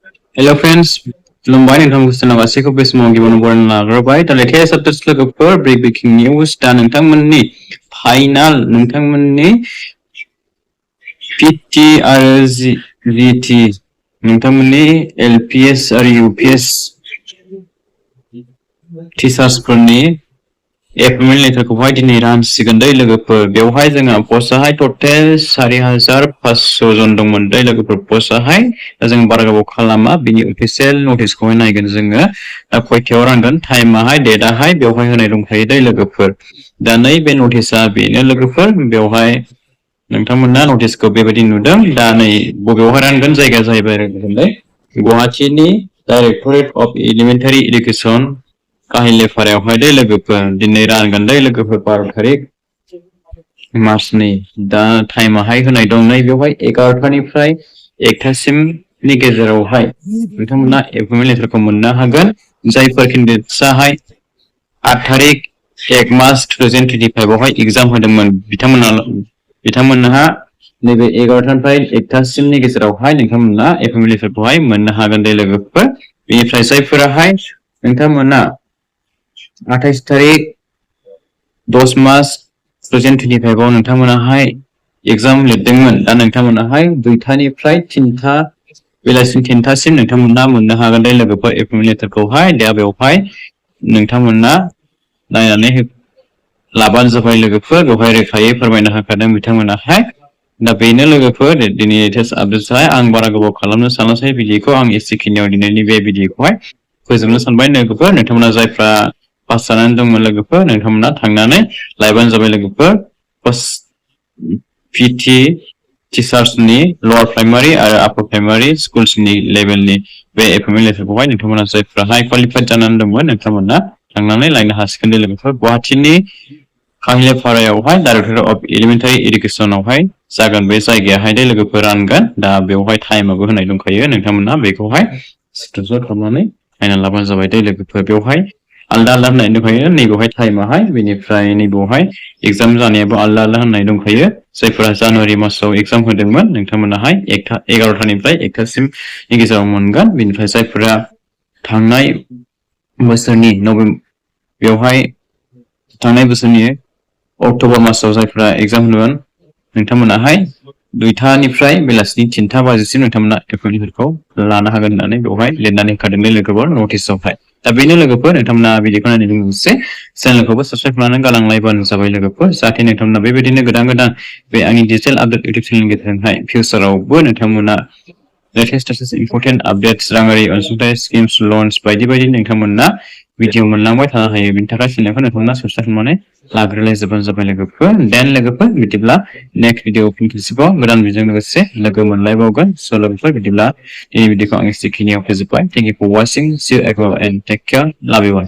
Hello friends, खुलुमबाय नोंथांखौ सोनाबासेखौ बे समाव गिबियावनो बरायना लाग्रोबाय दा लेटेस्ट अपडेट्स लोगोफोर ब्रेकिं निउज दा नोंथांमोननि फाइनाल नोंथांमोननि पिटि आरो जिटि नोंथांमोननि एलपिएस आरो यूपीएस टिचार्सफोरनि एपइन्टमेन्ट लेटारखौहाय दिनै रानसिगोन दै लोगोफोर बेवहाय जोंहा पस्टआहाय टटेल 4500 जन दंमोन दै लोगोफोर पस्टआहाय दा जों बारा गोबाव खालामा बिनि अफिसियेल नटिसखौहाय नायगोन जोङो दा खयथायाव रानगोन टाइमाहाय डेटआहाय बेवहाय होनाय दंखायो दै लोगोफोर दा नैबे नटिसआ बेनो लोगोफोर बेवहाय नोंथांमोना नटिसखौ बेबायदि नुदों दा नै बबेयावहाय रानगोन जायगाया जाहैबाय गुवाहाटीनि डाइरेक्टरेट अफ एलिमेन्टारि एडुकेसन काहिलेफारायावहाय दै लोगोफोर दिनै रानगोन दै लोगोफोर 12 तारिख मार्चनि दा टाइमाहाय होनाय दं नै बेवहाय 11टानिफ्राय 1टासिमनि गेजेरावहाय नोंथांमोना एपइन्टमेन्ट लेटारखौ मोननो हागोन जायफोर केन्डिडेट्सआहाय 8 तारिख 1 मार्च 2025 आवहाय एग्जाम होदोंमोन बिथांमोनहा नैबे 11टानिफ्राय 1टासिमनि गेजेरावहाय नोंथांमोना एपइन्टमेन्ट लेटारखौहाय मोननो हागोन दै लोगोफोर बेनिफ्राय जायफोराहाय नोंथांमोना 28 तारिख 10 मार्च 2025 आव नोंथांमोनाहाय एग्जाम लिरदोंमोन दा नोंथांमोनाहाय 2टानिफ्राय 3टा बेलासिनि 3टासिम नोंथांमोना मोननो हागोन दै लोगोफोर एपइन्टमेन्ट लेटारखौहाय दा बेवहाय नोंथांमोना नायनानै लाबानो जाबाय लोगोफोर बेवहाय रोखायै फोरमायनो होखादों बिथांमोनाहाय दा बेनो लोगोफोर दिनै लेटेस्ट आपडेट्सआहाय आं बारा गोबाव खालामनो सानासै भिडिअखौ आं एसेखिनियाव दिनैनि बे भिडिअखौहाय फोजोबनो सानबाय लोगोफोर नोंथांमोना जायफ्रा पास जानानै दंमोन लोगोफोर नोंथांमोना थांनानै लायबानो जाबाय लोगोफोर पिटि टिचार्सनि लवार प्राइमारि आरो आपार प्राइमारि स्कुल्सनि लेभेलनि बे एपइन्टमेन्ट लेटारखौहाय नोंथांमोना जायफ्राहाय क्वालिफाइड जानानै दंमोन नोंथांमोना थांनानै लायनो हासिगोन दै लोगोफोर गुवाहाटीनि काहिलेफारायावहाय डाइरेक्टरेट अफ एलिमेन्टारि एडुकेसनावहाय जागोन बे जायगायाहाय दै लोगोफोर रानगोन दा बेवहाय टाइमाबो होनाय दंखायो नोंथांमोना बेखौहाय स्क्रिनशट खालामनानै नायना लाबानो जाबाय दै लोगोफोर बेवहाय आलदा आलदा होननाय दंखायो नैबेवहाय टाइमाहाय बेनिफ्राय नैबेवहाय एग्जाम जानायाबो आलदा आलदा होननाय दंखायो जायफोरा जानुवारि मासाव एग्जाम होदोंमोन नोंथांमोनाहाय 11टानिफ्राय 1टासिमनि गेजेराव मोनगोन बेनिफ्राय जायफोरा थांनाय बोसोरनि बेवहाय थांनाय बोसोरनि अक्ट'बर मासाव जायफोरा एग्जाम होदोंमोन नोंथांमोनाहाय 2टानिफ्राय बेलासिनि 3टा बाजिसिम नोंथांमोना एपइन्टमेन्टफोरखौ लानो हागोन होननानै बेवहाय लिरनानै होखादों लोगोफोर नटिसआवहाय दा बेनो लोगोफोर नोंथांमोना भिडिअखौ नायनायजों लोगोसे चेनेलखौबो साबस्क्राइब खालामनानै गालांलायबानो जाबाय लोगोफोर जाहाथे नोंथांमोना बेबायदिनो गोदान गोदान बे आंनि डिजिटेल आपडेट इउटिउब चेनेलनि गेजेरजोंहाय फिउचारावबो नोंथांमोना लेटेस्ट इम्पर्टेन्ट आपडेट्स राङारि अनसुंथाइ स्किम्स लन्स बायदि बायदि नोंथांमोना भिडिअ मोनलांबाय थानो हायो बेनि थाखाय चेनेलखौ नोंथांमोना साबस्क्राइब खालामनानै लाग्रोलायजोबानो जाबाय लोगोफोर देन लोगोफोर बिदिब्ला नेक्स्ट भिडिअ फिन खेबसेबाव गोदान भिडिअजों लोगोसे लोगो मोनलायबावगोन स' लोगोफोर बिदिब्ला दिनै भिडिअखौ आं एसेखिनियाव फोजोबबाय thank you for watching see you again and take care love you all